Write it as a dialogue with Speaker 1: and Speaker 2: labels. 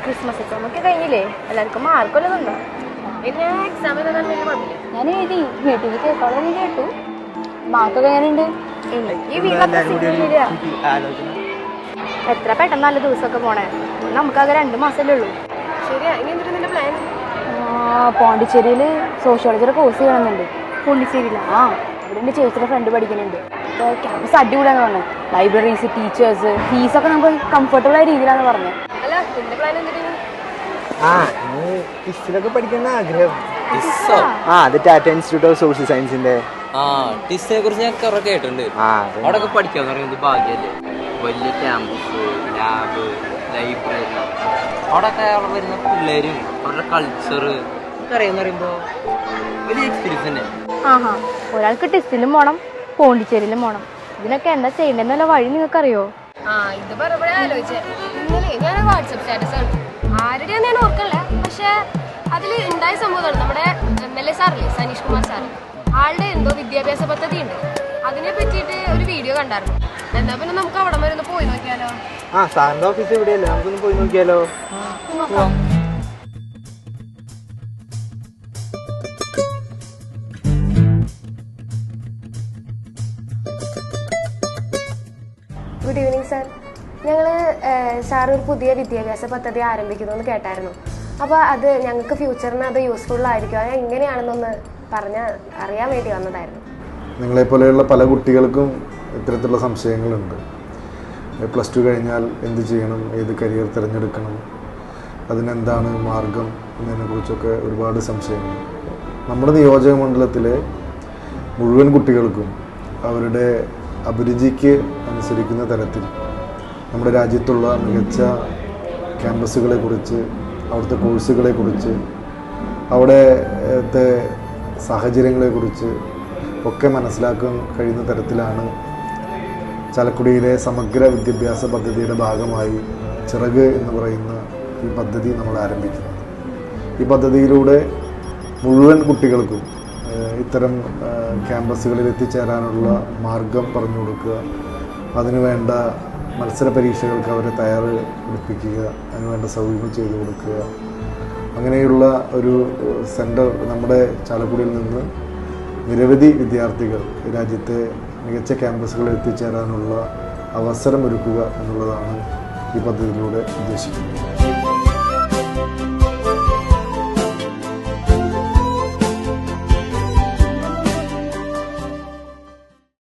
Speaker 1: Christmas എക്സാമൊക്കെ കഴിഞ്ഞില്ലേ? എല്ലാവർക്കും മാർക്കൊല്ലതും ഉണ്ടോ? പിന്നെ എക്സാം ഞാൻ എഴുതി വീട്ടിൽ കേട്ടോളം കേട്ടു. മാർക്കൊക്കെ എങ്ങനെയുണ്ട്? എത്ര പെട്ടെന്ന് നല്ല ദിവസമൊക്കെ പോണേ. നമുക്കാകെ 2 മാസമല്ലേ ഉള്ളൂ. ശരിയാ. ഇനി എന്തിനാ നിന്റെ പ്ലാൻ? പോണ്ടിച്ചേരിയിൽ സോഷ്യോളജിയുടെ കോഴ്സ് ചെയ്യണമെന്നുണ്ട്. പോണ്ടിച്ചേരിയില? അവിടെ എൻ്റെ ചേച്ചിയുടെ ഫ്രണ്ട് പഠിക്കുന്നുണ്ട്. ക്യാമ്പസ് അടിപൊളിയാന്ന് പറഞ്ഞു. ലൈബ്രറീസ്, ടീച്ചേഴ്സ്, ഫീസൊക്കെ നമുക്ക് കംഫർട്ടബിൾ ആയ രീതിയിലാന്ന് പറഞ്ഞു. അല്ല, നിന്റെ പ്ലാൻ എന്തിനാ?
Speaker 2: പഠിക്കുന്ന ആഗ്രഹം. അത് ടാറ്റ ഇൻസ്റ്റിറ്റ്യൂട്ട് ഓഫ് സോഷ്യൽ സയൻസിന്റെ
Speaker 3: ടിസിനെ കുറിച്ച് ഞാൻ കുറെ കേട്ടിട്ടുണ്ട്. അവിടെ പഠിക്കാന്ന് പറയുന്നത് ഭാഗ്യല്ലേ. വലിയ ക്യാമ്പസ്, ലാബ്, ലൈബ്രറി, അവിടെ വരുന്ന പിള്ളേരും അവരുടെ കൾച്ചർ അറിയാന്ന് പറയുമ്പോ വലിയ എക്സ്പീരിയൻസ് തന്നെ.
Speaker 1: ഒരാൾക്ക് ടിസിലും പോണം, പോണ്ടിച്ചേരിയിലും പോണം. ഇതിനൊക്കെ എന്താ ചെയ്യണ്ടെന്നുള്ള വഴി നിങ്ങൾക്കറിയോ?
Speaker 4: ഇത് പറയുമ്പോഴേ ആലോചിച്ചേ. ഇന്നലെ ഞാൻ വാട്സപ്പ് സ്റ്റാറ്റസ് കണ്ടു. ആരുടെയും ഞാൻ ഓർക്കല്ല, പക്ഷെ അതിൽ ഉണ്ടായ സംഭവമാണ്. നമ്മുടെ MLA സാറില്ലേ, സനീഷ് കുമാർ സാറ്, ആളുടെ എന്തോ വിദ്യാഭ്യാസ പദ്ധതി ഉണ്ട്. അതിനെ പറ്റിയിട്ട് ഒരു വീഡിയോ കണ്ടായിരുന്നു. എന്നാ പിന്നെ നമുക്ക് അവിടെ വരെ ഒന്ന് പോയി നോക്കിയാലോ?
Speaker 2: സാറിന്റെ ഓഫീസ് ഇവിടെയല്ലേ, നമുക്കൊന്ന് പോയി നോക്കിയാലോ?
Speaker 4: Good evening sir. ഞങ്ങൾ സാർ ഒരു പുതിയ വിദ്യാഭ്യാസ പദ്ധതി ആരംഭിക്കുന്നു എന്ന് കേട്ടായിരുന്നു. അപ്പോൾ അത് ഞങ്ങൾക്ക് ഫ്യൂച്ചറിന് അത് യൂസ്ഫുൾ ആയിരിക്കും. അത് എങ്ങനെയാണെന്നൊന്ന് പറഞ്ഞാൽ അറിയാൻ വേണ്ടി വന്നതായിരുന്നു.
Speaker 5: നിങ്ങളെപ്പോലെയുള്ള പല കുട്ടികൾക്കും ഇത്തരത്തിലുള്ള സംശയങ്ങളുണ്ട്. +2 കഴിഞ്ഞാൽ എന്ത് ചെയ്യണം, ഏത് കരിയർ തിരഞ്ഞെടുക്കണം, അതിനെന്താണ് മാർഗം എന്നതിനെക്കുറിച്ചൊക്കെ ഒരുപാട് സംശയങ്ങൾ. നമ്മുടെ നിയോജക മണ്ഡലത്തിലെ മുഴുവൻ കുട്ടികൾക്കും അവരുടെ അഭിരുചിക്ക് അനുസരിക്കുന്ന തരത്തിൽ നമ്മുടെ രാജ്യത്തുള്ള മികച്ച ക്യാമ്പസുകളെക്കുറിച്ച്, അവിടുത്തെ കോഴ്സുകളെക്കുറിച്ച്, അവിടുത്തെ സാഹചര്യങ്ങളെക്കുറിച്ച് ഒക്കെ മനസ്സിലാക്കാൻ കഴിയുന്ന തരത്തിലാണ് ചാലക്കുടിയിലെ സമഗ്ര വിദ്യാഭ്യാസ പദ്ധതിയുടെ ഭാഗമായി ചിറക് എന്ന് പറയുന്ന ഈ പദ്ധതി നമ്മൾ ആരംഭിക്കുന്നത്. ഈ പദ്ധതിയിലൂടെ മുഴുവൻ കുട്ടികൾക്കും ഇത്തരം ക്യാമ്പസുകളിൽ എത്തിച്ചേരാനുള്ള മാർഗം പറഞ്ഞു കൊടുക്കുക, അതിനുവേണ്ട മത്സര പരീക്ഷകൾക്ക് അവരെ തയ്യാറെടുപ്പിക്കുക, അതിനുവേണ്ട സൗകര്യങ്ങൾ ചെയ്തു കൊടുക്കുക. അങ്ങനെയുള്ള ഒരു സെൻറ്റർ നമ്മുടെ ചാലക്കുടിയിൽ നിന്ന് നിരവധി വിദ്യാർത്ഥികൾ രാജ്യത്തെ മികച്ച ക്യാമ്പസുകളിൽ എത്തിച്ചേരാനുള്ള അവസരമൊരുക്കുക എന്നുള്ളതാണ് ഈ പദ്ധതിയിലൂടെ ഉദ്ദേശിക്കുന്നത്.